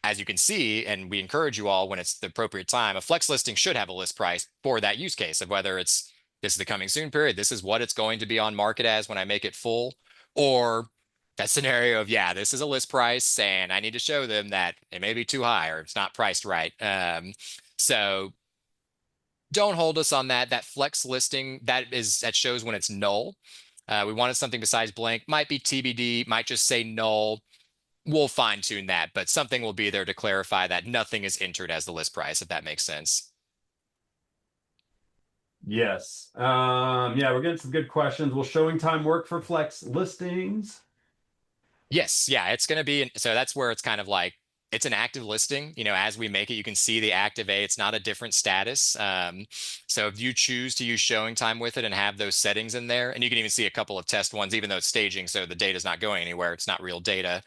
as you can see, and we encourage you all when it's the appropriate time, a flex listing should have a list price for that use case of whether it's this is the coming soon period. This is what it's going to be on market as when I make it full. Or that scenario of, yeah, this is a list price and I need to show them that it may be too high or it's not priced right. So don't hold us on that. That flex listing, that shows when it's null. We wanted something besides blank, might be TBD, might just say null. We'll fine tune that, but something will be there to clarify that nothing is entered as the list price, if that makes sense. Yes. Yeah, we're getting some good questions. Will showing time work for Flex listings? Yes, yeah, it's going to be. So that's where it's kind of like it's an active listing. As we make it, you can see the active A. It's not a different status. So if you choose to use showing time with it and have those settings in there, and you can even see a couple of test ones, even though it's staging, so the data is not going anywhere. It's not real data.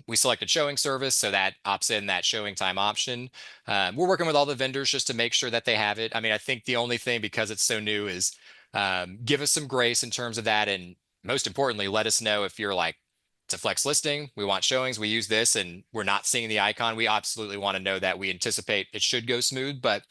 We selected showing service, so that opts in that showing time option. We're working with all the vendors just to make sure that they have it. I mean, I think the only thing, because it's so new, is give us some grace in terms of that. And most importantly, let us know if you're like, it's a flex listing, we want showings, we use this, and we're not seeing the icon. We absolutely want to know that. We anticipate it should go smooth, but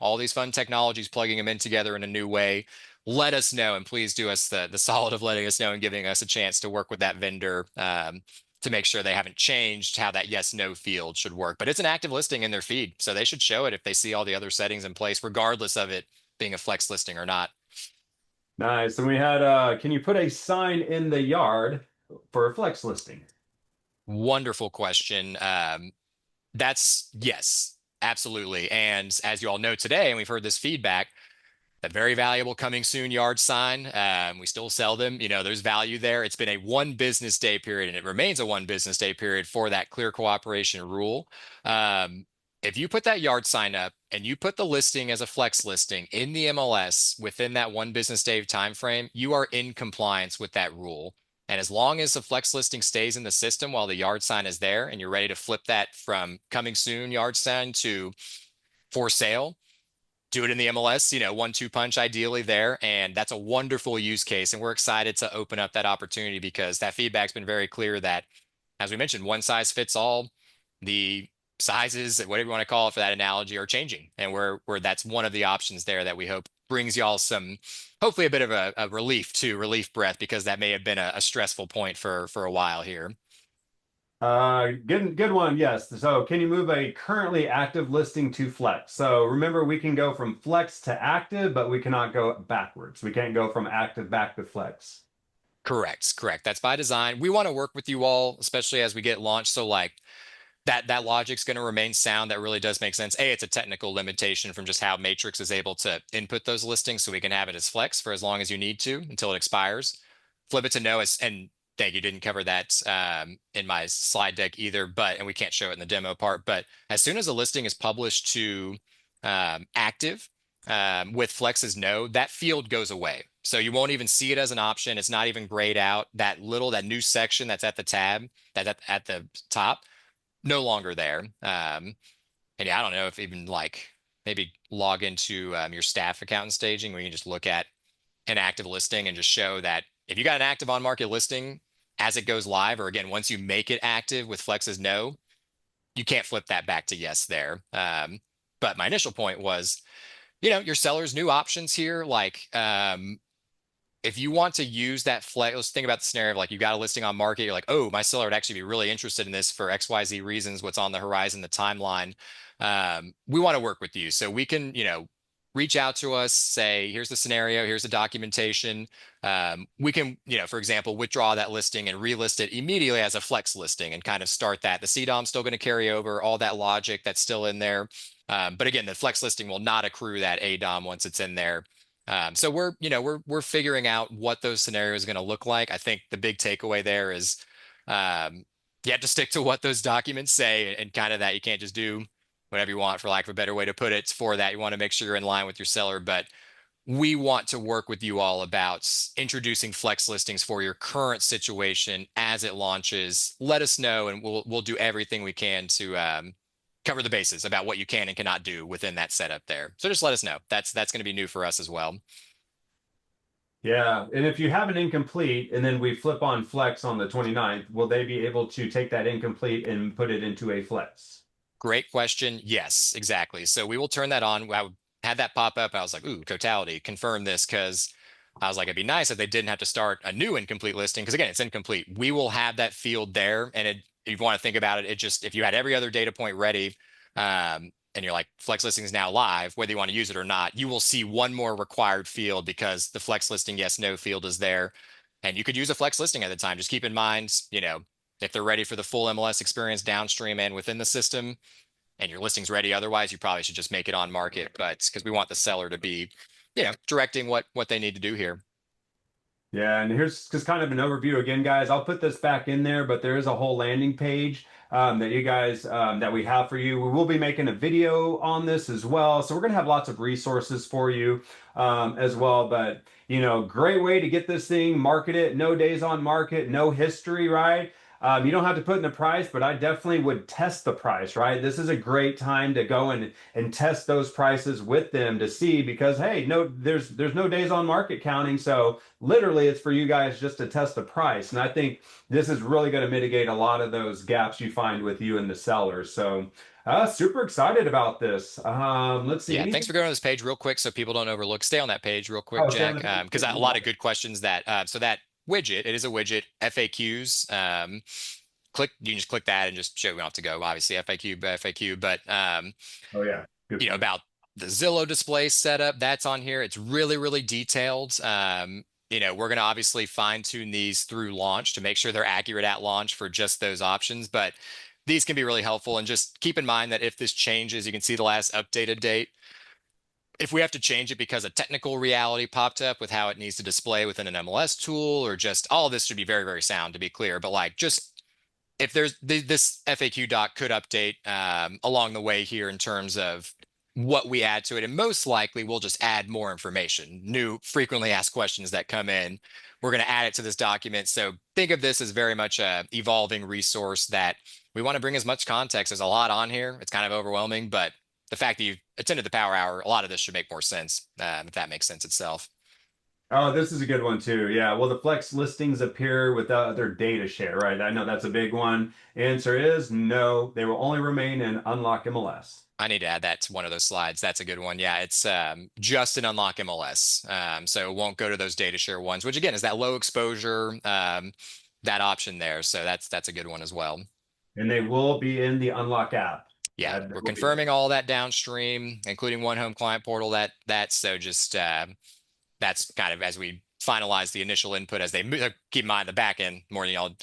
all these fun technologies, plugging them in together in a new way. Let us know, and please do us the solid of letting us know and giving us a chance to work with that vendor to make sure they haven't changed how that yes no field should work. But it's an active listing in their feed, so they should show it if they see all the other settings in place, regardless of it being a flex listing or not. Nice. And we had can you put a sign in the yard for a flex listing? Wonderful question. That's yes, absolutely. And as you all know today, and we've heard this feedback, that very valuable coming soon yard sign. We still sell them. There's value there. It's been a 1 business day period, and it remains a 1 business day period for that clear cooperation rule. Um, if you put that yard sign up and you put the listing as a flex listing in the MLS within that 1 business day time frame, you are in compliance with that rule. And as long as the flex listing stays in the system while the yard sign is there, and you're ready to flip that from coming soon yard sign to for sale, do it in the MLS, 1-2 punch ideally there. And that's a wonderful use case. And we're excited to open up that opportunity because that feedback's been very clear that, as we mentioned, one size fits all. The sizes, whatever you want to call it for that analogy, are changing. And we're that's one of the options there that we hope brings y'all some, hopefully a bit of a relief breath, because that may have been a stressful point for a while here. Good one. Yes. So can you move a currently active listing to flex? So remember, we can go from flex to active, but we cannot go backwards. We can't go from active back to flex. Correct. That's by design. We want to work with you all, especially as we get launched. So like that logic's going to remain sound. That really does make sense. It's a technical limitation from just how Matrix is able to input those listings, so we can have it as flex for as long as you need to until it expires. Flip it to no as, and thank you, didn't cover that in my slide deck either, and we can't show it in the demo part, but as soon as a listing is published to active with flex as no, that field goes away. So you won't even see it as an option. It's not even grayed out. That new section that's at the tab, that's at the top, no longer there. And yeah, I don't know if even like maybe log into your staff account and staging, where you can just look at an active listing and just show that if you got an active on market listing as it goes live, or again, once you make it active with flex as no, you can't flip that back to yes there. But my initial point was, your seller's new options here, like if you want to use that flex, let's think about the scenario of like, you got a listing on market. You're like, oh, my seller would actually be really interested in this for XYZ reasons, what's on the horizon, the timeline. We want to work with you. So we can, reach out to us, say, here's the scenario, here's the documentation. We can, for example, withdraw that listing and relist it immediately as a flex listing and kind of start that. The CDOM's still going to carry over all that logic that's still in there. But again, the flex listing will not accrue that ADOM once it's in there. So we're figuring out what those scenarios are going to look like. I think the big takeaway there is you have to stick to what those documents say, and kind of that you can't just do whatever you want, for lack of a better way to put it. For that, you want to make sure you're in line with your seller. But we want to work with you all about introducing flex listings for your current situation as it launches. Let us know, and we'll do everything we can to cover the bases about what you can and cannot do within that setup there. So just let us know. That's going to be new for us as well. Yeah. And if you have an incomplete and then we flip on flex on the 29th, will they be able to take that incomplete and put it into a flex? Great question. Yes, exactly. So we will turn that on. I had that pop up. I was like, ooh, totality, confirm this, because I was like, it'd be nice if they didn't have to start a new incomplete listing, because again, it's incomplete. We will have that field there. And if you want to think about it, if you had every other data point ready, and you're like, flex listing is now live, whether you want to use it or not, you will see one more required field because the flex listing yes, no field is there. And you could use a flex listing at the time. Just keep in mind, if they're ready for the full MLS experience downstream and within the system, and your listing's ready otherwise, you probably should just make it on market. But because we want the seller to be, directing what they need to do here. Yeah, and here's just kind of an overview again, guys. I'll put this back in there, but there is a whole landing page that you guys that we have for you. We will be making a video on this as well, so we're gonna have lots of resources for you as well. But great way to get this thing, market it. No days on market, no history, right? You don't have to put in the price, but I definitely would test the price, right? This is a great time to go and test those prices with them to see because hey, no, there's no days on market counting, so literally it's for you guys just to test the price. And I think this is really going to mitigate a lot of those gaps you find with you and the sellers. So super excited about this. Let's see Yeah, thanks anything. for going to this page real quick so people don't overlook. Stay on that page real quick, Oh, stay on Jack, the page. because a lot of good questions that so that widget, it is a widget, FAQs. You can just click that and just show we don't have to go, obviously FAQ, but Oh yeah, good point. about the Zillow display setup, that's on here. It's really, really detailed. We're going to obviously fine tune these through launch to make sure they're accurate at launch for just those options, but these can be really helpful. And just keep in mind that if this changes, you can see the last updated date. If we have to change it because a technical reality popped up with how it needs to display within an MLS tool, or just all of this should be very, very sound to be clear, but like just if there's this FAQ doc could update along the way here in terms of what we add to it. And most likely we'll just add more information, new frequently asked questions that come in. We're going to add it to this document. So think of this as very much a evolving resource that we want to bring as much context. There's a lot on here. It's kind of overwhelming, but the fact that you've attended the Power Hour, a lot of this should make more sense, if that makes sense itself. Oh, this is a good one too. Yeah. Well, the flex listings appear without their data share, right? I know that's a big one. Answer is no. They will only remain in Unlock MLS. I need to add that to one of those slides. That's a good one. Yeah, it's just an Unlock MLS. So it won't go to those data share ones, which again is that low exposure, that option there. So that's a good one as well. And they will be in the Unlock app. Yeah, That we're will be there. confirming all that downstream, including one home client portal. That's so just that's kind of as we finalize the initial input as they move, keep in mind the back end more than y'all.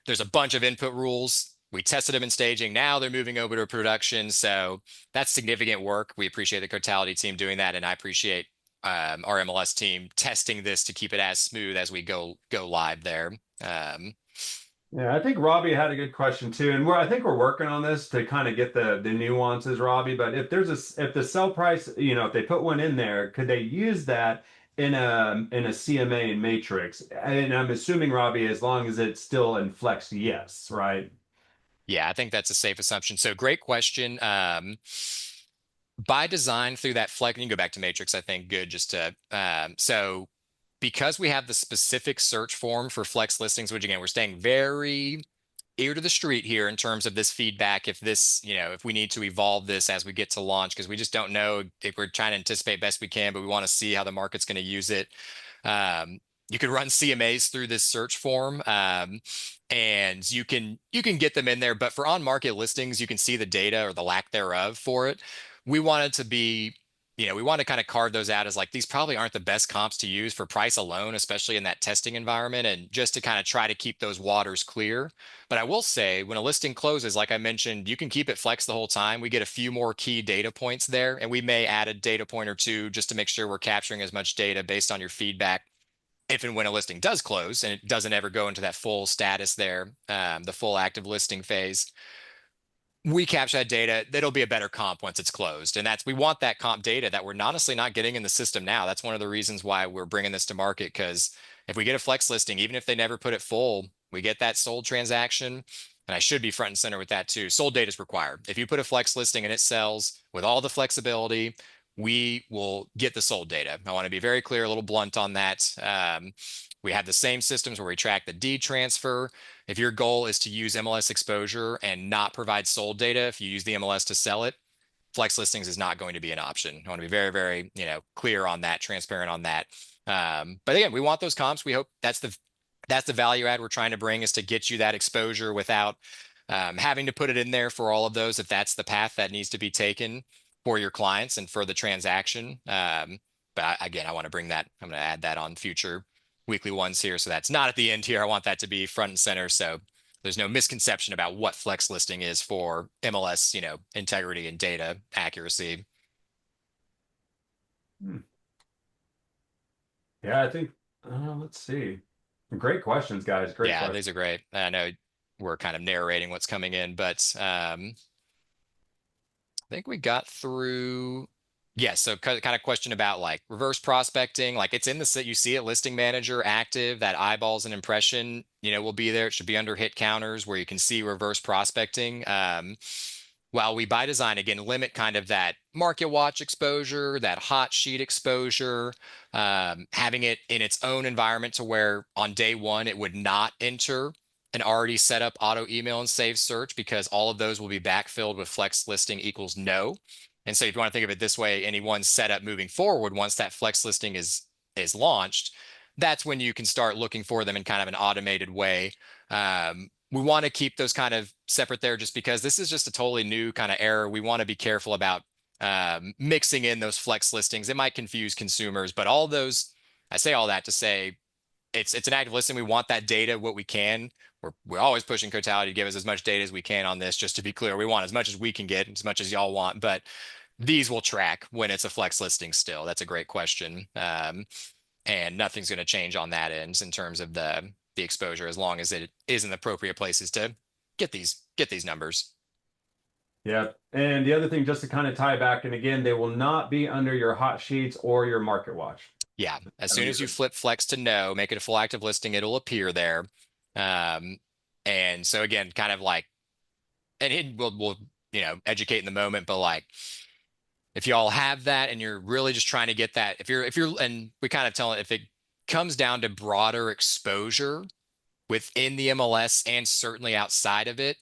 There's a bunch of input rules. We tested them in staging. Now they're moving over to production. So that's significant work. We appreciate the Cotality team doing that. And I appreciate our MLS team testing this to keep it as smooth as we go live there. Yeah, I think Robbie had a good question too, and I think we're working on this to kind of get the nuances, Robbie. But if the sell price, if they put one in there, could they use that in a CMA and matrix? And I'm assuming, Robbie, as long as it's still in flex, yes, right? Yeah, I think that's a safe assumption. So great question. By design through that flex, you can go back to matrix, I think good just to, so because we have the specific search form for flex listings, which again, we're staying very ear to the street here in terms of this feedback. If this, if we need to evolve this as we get to launch, because we just don't know if we're trying to anticipate best we can, but we want to see how the market's going to use it. You can run CMAs through this search form, and you can get them in there. But for on-market listings, you can see the data or the lack thereof for it. We want it to be, we want to kind of carve those out as like these probably aren't the best comps to use for price alone, especially in that testing environment, and just to kind of try to keep those waters clear. But I will say, when a listing closes, like I mentioned, you can keep it flex the whole time. We get a few more key data points there, and we may add a data point or two just to make sure we're capturing as much data based on your feedback if and when a listing does close and it doesn't ever go into that full status there, the full active listing phase. We capture that data. That'll be a better comp once it's closed. And we want that comp data that we're honestly not getting in the system now. That's one of the reasons why we're bringing this to market. Because if we get a flex listing, even if they never put it full, we get that sold transaction. And I should be front and center with that too. Sold data is required. If you put a flex listing and it sells with all the flexibility, we will get the sold data. I want to be very clear, a little blunt on that. We have the same systems where we track the deed transfer. If your goal is to use MLS exposure and not provide sold data, if you use the MLS to sell it, flex listings is not going to be an option. I want to be very, very, clear on that, transparent on that. But again, we want those comps. We hope that's the value add we're trying to bring, is to get you that exposure without having to put it in there for all of those, if that's the path that needs to be taken for your clients and for the transaction. But again, I want to bring that. I'm going to add that on future weekly ones here. So that's not at the end here. I want that to be front and center. So there's no misconception about what flex listing is for MLS, integrity and data accuracy. Hmm. Yeah, Let's see. Great questions, guys. Great Yeah, questions. these are great. I know we're kind of narrating what's coming in, but I think we got through. Yeah, so kind of question about like reverse prospecting. Like it's in the you see it listing manager active, that eyeballs and impression, will be there. It should be under hit counters where you can see reverse prospecting. While we by design again limit kind of that market watch exposure, that hot sheet exposure, having it in its own environment to where on day one it would not enter an already set up auto email and save search because all of those will be backfilled with flex listing equals no. And so if you want to think of it this way, any one setup moving forward, once that flex listing is launched, that's when you can start looking for them in kind of an automated way. We want to keep those kind of separate there just because this is just a totally new kind of error. We want to be careful about mixing in those flex listings. It might confuse consumers, but all those, I say all that to say it's an active listing. We want that data, what we can. We're always pushing Cotality to give us as much data as we can on this. Just to be clear, we want as much as we can get, as much as y'all want. But these will track when it's a flex listing still. That's a great question. And nothing's going to change on that end in terms of the exposure as long as it is in the appropriate places to get these numbers. Yeah. And the other thing, just to kind of tie back, and again, they will not be under your hot sheets or your market watch. Yeah, as That'll soon be as you flip flex to no, make it a full active listing, it'll appear there. Um, and so again, kind of like, and it will educate in the moment, but like if y'all have that and you're really just trying to get that, if you're and we kind of tell it if it comes down to broader exposure within the MLS and certainly outside of it,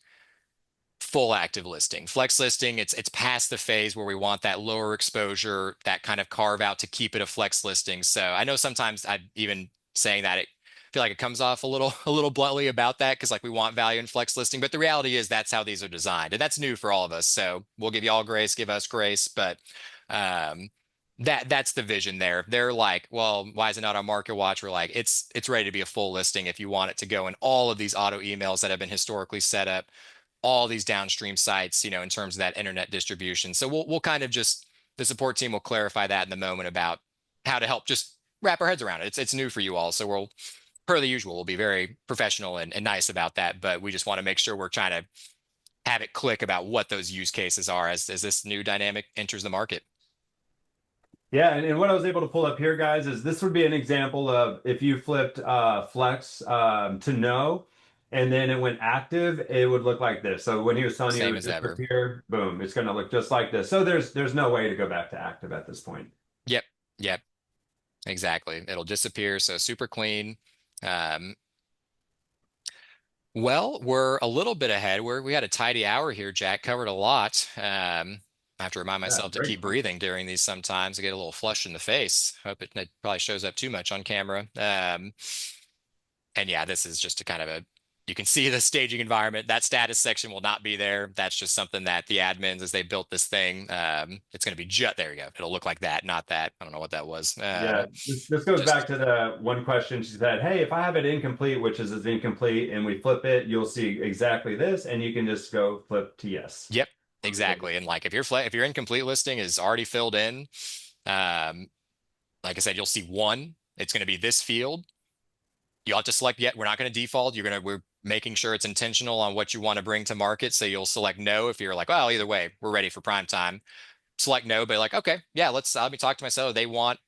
full active listing. Flex listing, it's past the phase where we want that lower exposure, that kind of carve out to keep it a flex listing. So I know sometimes I even saying that it feel like it comes off a little bluntly about that because like we want value in flex listing, but the reality is that's how these are designed. And that's new for all of us. So we'll give you all grace, give us grace, but um that's the vision there. If they're like, well, why is it not on Market Watch? We're like, it's ready to be a full listing if you want it to go in all of these auto emails that have been historically set up all these downstream sites, in terms of that internet distribution. So we'll kind of just the support team will clarify that in the moment about how to help just wrap our heads around it. It's new for you all. So we'll per the usual, we'll be very professional and nice about that. But we just want to make sure we're trying to have it click about what those use cases are as this new dynamic enters the market. Yeah, and what I was able to pull up here, guys, is this would be an example of if you flipped flex to no, and then it went active, it would look like this. So when he was telling you it Same would as ever. disappear, boom, it's going to look just like this. So there's no way to go back to active at this point. Yep. Yep. Exactly. It'll disappear. So super clean. Um, Well, we're a little bit ahead. We had a tidy hour here, Jack. Covered a lot. I have to remind Yeah, myself to great. keep breathing during these sometimes. I get a little flush in the face. Hope it probably shows up too much on camera. And yeah, this is just a kind of you can see the staging environment. That status section will not be there. That's just something that the admins, as they built this thing, it's going to be just, there you go. It'll look like that, not that. I don't know what that was. Yeah, this goes back Just, to the one question she said, hey, if I have it incomplete, which is incomplete, and we flip it, you'll see exactly this, and you can just go flip to yes. yep, exactly. And like if your incomplete listing is already filled in, um, like I said, you'll see one. It's going to be this field. You'll have to select yet. We're not going to default. We're making sure it's intentional on what you want to bring to market. So you'll select no if you're like, well, either way, we're ready for prime time. Select no, but like, okay, yeah, let me talk to my seller. They want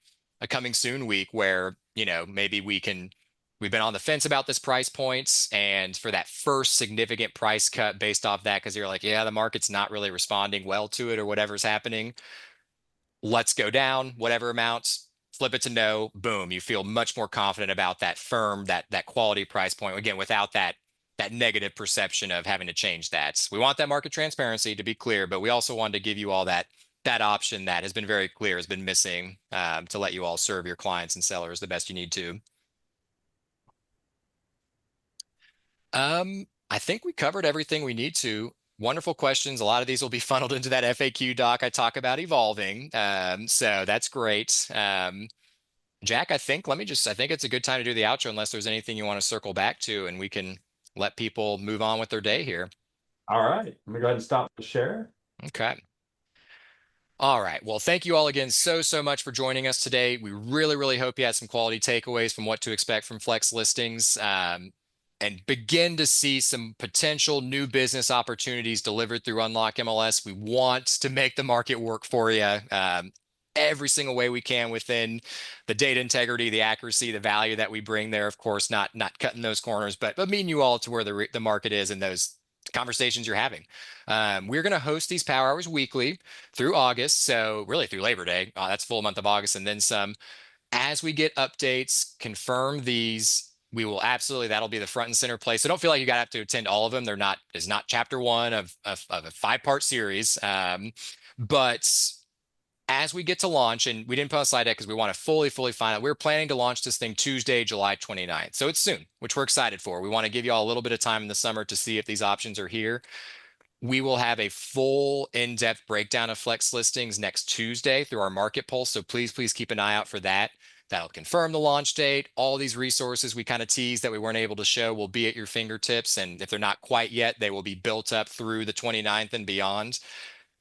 a coming soon week where, maybe we've been on the fence about this price points. And for that first significant price cut based off that, because you're like, yeah, the market's not really responding well to it or whatever's happening, let's go down whatever amounts, flip it to no, boom, you feel much more confident about that firm, that quality price point again without that negative perception of having to change that. We want that market transparency to be clear, but we also wanted to give you all that option that has been very clear, has been missing, to let you all serve your clients and sellers the best you need to. I think we covered everything we need to. Wonderful questions. A lot of these will be funneled into that FAQ doc I talk about evolving. So that's great. Jack, I think it's a good time to do the outro unless there's anything you want to circle back to and we can let people move on with their day here. All right, let me go ahead and stop the share. Okay. All right. Well, thank you all again so much for joining us today. We really hope you had some quality takeaways from what to expect from Flex listings, and begin to see some potential new business opportunities delivered through Unlock MLS. We want to make the market work for you, every single way we can within the data integrity, the accuracy, the value that we bring there. Of course, not cutting those corners, but meeting you all to where the market is and those conversations you're having. We're going to host these Power Hours weekly through August. So really through Labor Day, that's full month of August and then some. As we get updates, confirm these. We will absolutely, that'll be the front and center place. So don't feel like you got to have to attend all of them. Is not chapter one of a 5-part series. But as we get to launch, and we didn't put on a slide deck because we want to fully find out. We're planning to launch this thing Tuesday, July 29th. So it's soon, which we're excited for. We want to give you all a little bit of time in the summer to see if these options are here. We will have a full in-depth breakdown of Flex listings next Tuesday through our market pulse. So please keep an eye out for that. That'll confirm the launch date. All these resources we kind of teased that we weren't able to show will be at your fingertips. And if they're not quite yet, they will be built up through the 29th and beyond.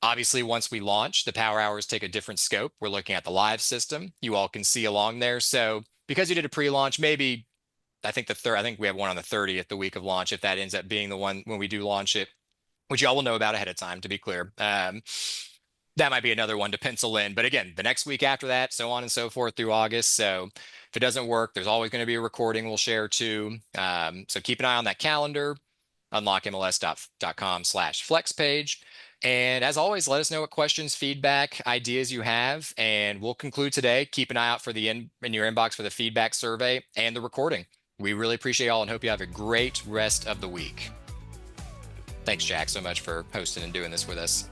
Obviously, once we launch, the Power Hours take a different scope. We're looking at the live system. You all can see along there. So because you did a pre-launch, maybe I think I think we have one on the 30th, the week of launch, if that ends up being the one when we do launch it, which y'all will know about ahead of time, to be clear. That might be another one to pencil in. But again, the next week after that, so on and so forth through August. So if it doesn't work, there's always going to be a recording we'll share too. So keep an eye on that calendar, unlockmls.com/flex page. And as always, let us know what questions, feedback, ideas you have, and we'll conclude today. Keep an eye out for in your inbox for the feedback survey and the recording. We really appreciate y'all and hope you have a great rest of the week. Thanks, Jack, so much for hosting and doing this with us.